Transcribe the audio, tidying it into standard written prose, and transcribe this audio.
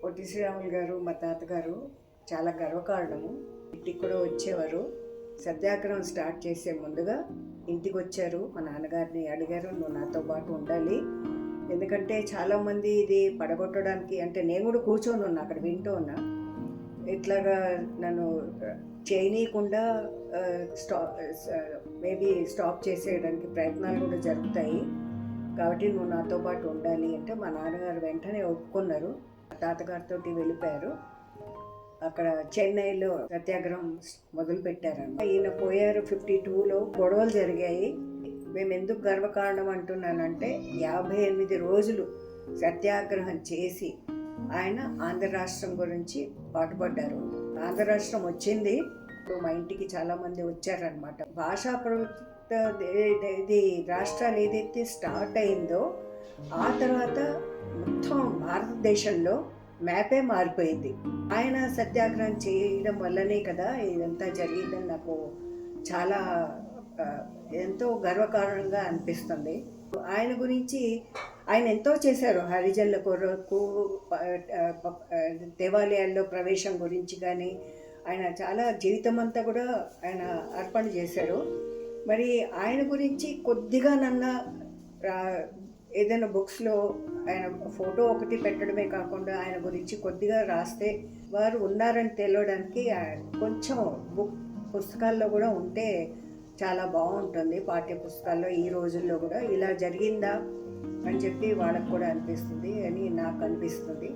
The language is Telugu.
పొట్టి శ్రీరాములు గారు మా తాతగారు చాలా గర్వకారణము. ఇంటికి కూడా వచ్చేవారు. సత్యాగ్రహం స్టార్ట్ చేసే ముందుగా ఇంటికి వచ్చారు. మా నాన్నగారిని అడిగారు, నువ్వు నాతో పాటు ఉండాలి, ఎందుకంటే చాలామంది ఇది పడగొట్టడానికి, అంటే నేను కూడా కూర్చొని ఉన్నా అక్కడ వింటూ ఉన్నా, ఇట్లాగా నన్ను చేయనీయకుండా మేబీ స్టాప్ చేసేయడానికి ప్రయత్నాలు కూడా జరుగుతాయి, కాబట్టి నువ్వు నాతో పాటు ఉండాలి అంటే మా నాన్నగారు వెంటనే ఒప్పుకున్నారు. తాతగారితో వెళ్ళిపోయారు. అక్కడ చెన్నైలో సత్యాగ్రహం మొదలు పెట్టారన్న. ఈయన పోయారు 52లో. గొడవలు జరిగాయి. మేము ఎందుకు గర్వకారణం అంటున్నానంటే 58 రోజులు సత్యాగ్రహం చేసి ఆయన ఆంధ్ర రాష్ట్రం గురించి పాటుపడ్డారు. ఆంధ్ర రాష్ట్రం వచ్చింది. మా ఇంటికి చాలామంది వచ్చారనమాట. భాషా ఇది రాష్ట్రాలు ఏదైతే స్టార్ట్ అయిందో ఆ తర్వాత మొత్తం భారతదేశంలో మ్యాపే మారిపోయింది. ఆయన సత్యాగ్రహం చేయడం వల్లనే కదా ఇదంతా జరిగిందని నాకు చాలా ఎంతో గర్వకారణంగా అనిపిస్తుంది. ఆయన గురించి ఆయన ఎంతో చేశారు. హరిజనుల కొరకు, దేవాలయాల్లో ప్రవేశం గురించి కానీ ఆయన చాలా జీవితం అంతా కూడా ఆయన అర్పణ చేశారు. మరి ఆయన గురించి కొద్దిగా ఏదైనా బుక్స్లో ఆయన ఫోటో ఒకటి పెట్టడమే కాకుండా ఆయన గురించి కొద్దిగా రాస్తే వారు ఉన్నారని తెలియడానికి కొంచెం పుస్తకాల్లో కూడా ఉంటే చాలా బాగుంటుంది. పాఠ్య పుస్తకాల్లో ఈ రోజుల్లో కూడా ఇలా జరిగిందా అని చెప్పి వాళ్ళకు కూడా అనిపిస్తుంది అని నాకు అనిపిస్తుంది.